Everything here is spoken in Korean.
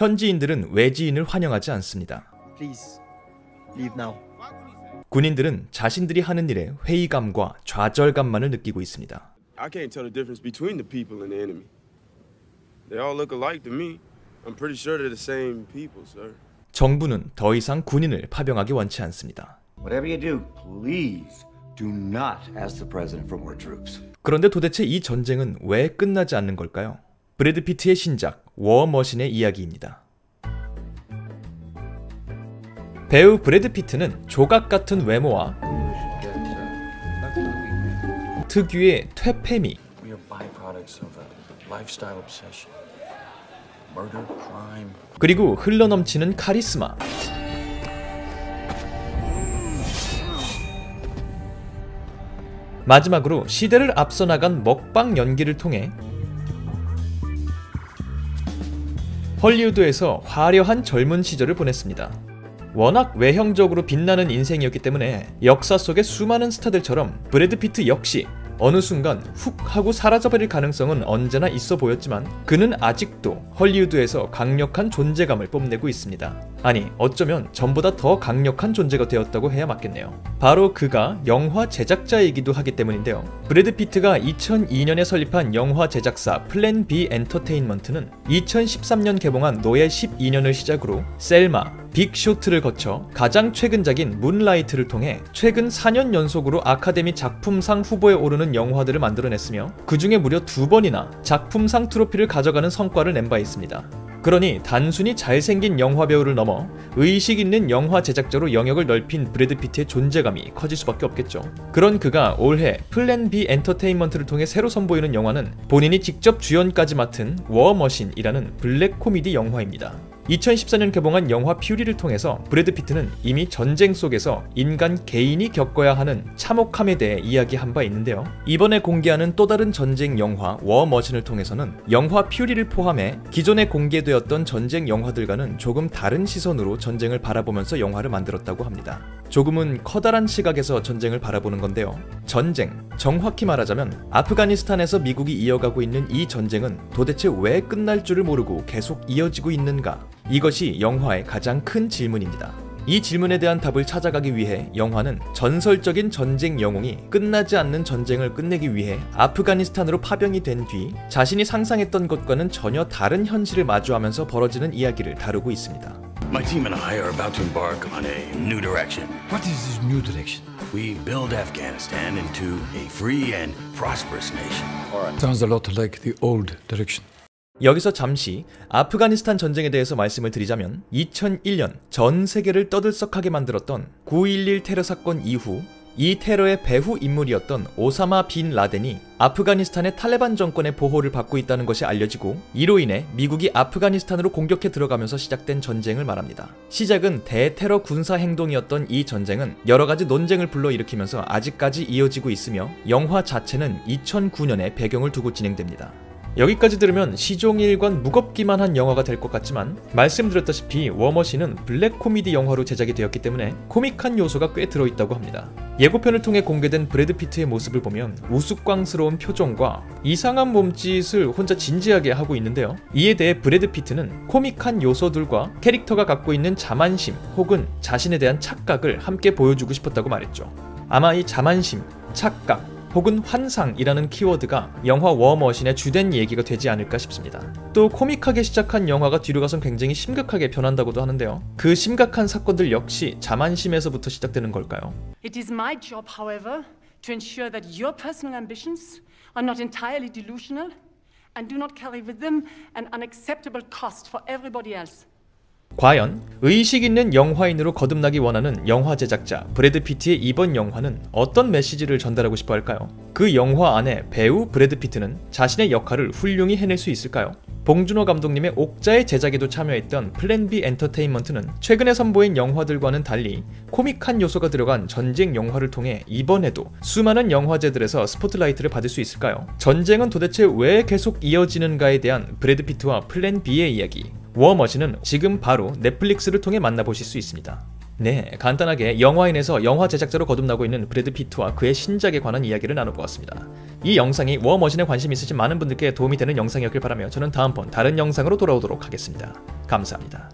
현지인들은 외지인을 환영하지 않습니다. Please, leave now. 군인들은 자신들이 하는 일에 회의감과 좌절감만을 느끼고 있습니다. I can't tell the difference between the people and the enemy. They all look alike to me. I'm pretty sure they're the same people, sir. 정부는 더 이상 군인을 파병하기 원치 않습니다. Whatever you do, please do not ask the president for more troops. 그런데 도대체 이 전쟁은 왜 끝나지 않는 걸까요? 브래드 피트의 신작 워머신의 이야기입니다. 배우 브래드 피트는 조각 같은 외모와 특유의 퇴폐미, 그리고 흘러넘치는 카리스마, 마지막으로 시대를 앞서 나간 먹방 연기를 통해 헐리우드에서 화려한 젊은 시절을 보냈습니다. 워낙 외형적으로 빛나는 인생이었기 때문에 역사 속의 수많은 스타들처럼 브래드 피트 역시 어느 순간 훅 하고 사라져버릴 가능성은 언제나 있어 보였지만 그는 아직도 헐리우드에서 강력한 존재감을 뽐내고 있습니다. 아니, 어쩌면 전보다 더 강력한 존재가 되었다고 해야 맞겠네요. 바로 그가 영화 제작자이기도 하기 때문인데요. 브래드 피트가 2002년에 설립한 영화 제작사 플랜 B 엔터테인먼트는 2013년 개봉한 노예 12년을 시작으로 셀마, 빅쇼트를 거쳐 가장 최근작인 문라이트를 통해 최근 4년 연속으로 아카데미 작품상 후보에 오르는 영화들을 만들어냈으며 그 중에 무려 2번이나 작품상 트로피를 가져가는 성과를 낸 바 있습니다. 그러니 단순히 잘생긴 영화배우를 넘어 의식 있는 영화 제작자로 영역을 넓힌 브래드 피트의 존재감이 커질 수밖에 없겠죠. 그런 그가 올해 플랜 B 엔터테인먼트를 통해 새로 선보이는 영화는 본인이 직접 주연까지 맡은 워머신이라는 블랙 코미디 영화입니다. 2014년 개봉한 영화 퓨리를 통해서 브래드 피트는 이미 전쟁 속에서 인간 개인이 겪어야 하는 참혹함에 대해 이야기한 바 있는데요. 이번에 공개하는 또 다른 전쟁 영화 워머신을 통해서는 영화 퓨리를 포함해 기존에 공개되었던 전쟁 영화들과는 조금 다른 시선으로 전쟁을 바라보면서 영화를 만들었다고 합니다. 조금은 커다란 시각에서 전쟁을 바라보는 건데요. 전쟁, 정확히 말하자면 아프가니스탄에서 미국이 이어가고 있는 이 전쟁은 도대체 왜 끝날 줄을 모르고 계속 이어지고 있는가? 이것이 영화의 가장 큰 질문입니다. 이 질문에 대한 답을 찾아가기 위해 영화는 전설적인 전쟁 영웅이 끝나지 않는 전쟁을 끝내기 위해 아프가니스탄으로 파병이 된 뒤 자신이 상상했던 것과는 전혀 다른 현실을 마주하면서 벌어지는 이야기를 다루고 있습니다. My team and I are about to embark on a new direction. What is this new direction? We build Afghanistan into a free and prosperous nation. Sounds a lot like the old direction. 여기서 잠시 아프가니스탄 전쟁에 대해서 말씀을 드리자면 2001년 전 세계를 떠들썩하게 만들었던 9.11 테러 사건 이후 이 테러의 배후 인물이었던 오사마 빈 라덴이 아프가니스탄의 탈레반 정권의 보호를 받고 있다는 것이 알려지고 이로 인해 미국이 아프가니스탄으로 공격해 들어가면서 시작된 전쟁을 말합니다. 시작은 대테러 군사 행동이었던 이 전쟁은 여러가지 논쟁을 불러일으키면서 아직까지 이어지고 있으며 영화 자체는 2009년에 배경을 두고 진행됩니다. 여기까지 들으면 시종일관 무겁기만 한 영화가 될 것 같지만 말씀드렸다시피 워머신은 블랙 코미디 영화로 제작이 되었기 때문에 코믹한 요소가 꽤 들어있다고 합니다. 예고편을 통해 공개된 브래드 피트의 모습을 보면 우스꽝스러운 표정과 이상한 몸짓을 혼자 진지하게 하고 있는데요. 이에 대해 브래드 피트는 코믹한 요소들과 캐릭터가 갖고 있는 자만심 혹은 자신에 대한 착각을 함께 보여주고 싶었다고 말했죠. 아마 이 자만심, 착각, 혹은 환상이라는 키워드가 영화 워머신의 주된 얘기가 되지 않을까 싶습니다. 또 코믹하게 시작한 영화가 뒤로 가선 굉장히 심각하게 변한다고도 하는데요. 그 심각한 사건들 역시 자만심에서부터 시작되는 걸까요? It is my job, however, to ensure that your personal ambitions are not entirely delusional and do not carry with them an unacceptable cost for everybody else. 과연 의식 있는 영화인으로 거듭나기 원하는 영화 제작자 브래드 피트의 이번 영화는 어떤 메시지를 전달하고 싶어 할까요? 그 영화 안에 배우 브래드 피트는 자신의 역할을 훌륭히 해낼 수 있을까요? 봉준호 감독님의 옥자의 제작에도 참여했던 플랜 B 엔터테인먼트는 최근에 선보인 영화들과는 달리 코믹한 요소가 들어간 전쟁 영화를 통해 이번에도 수많은 영화제들에서 스포트라이트를 받을 수 있을까요? 전쟁은 도대체 왜 계속 이어지는가에 대한 브래드 피트와 플랜 B의 이야기 워머신은 지금 바로 넷플릭스를 통해 만나보실 수 있습니다. 네, 간단하게 영화인에서 영화 제작자로 거듭나고 있는 브래드 피트와 그의 신작에 관한 이야기를 나눠보았습니다. 이 영상이 워머신에 관심 있으신 많은 분들께 도움이 되는 영상이었길 바라며 저는 다음번 다른 영상으로 돌아오도록 하겠습니다. 감사합니다.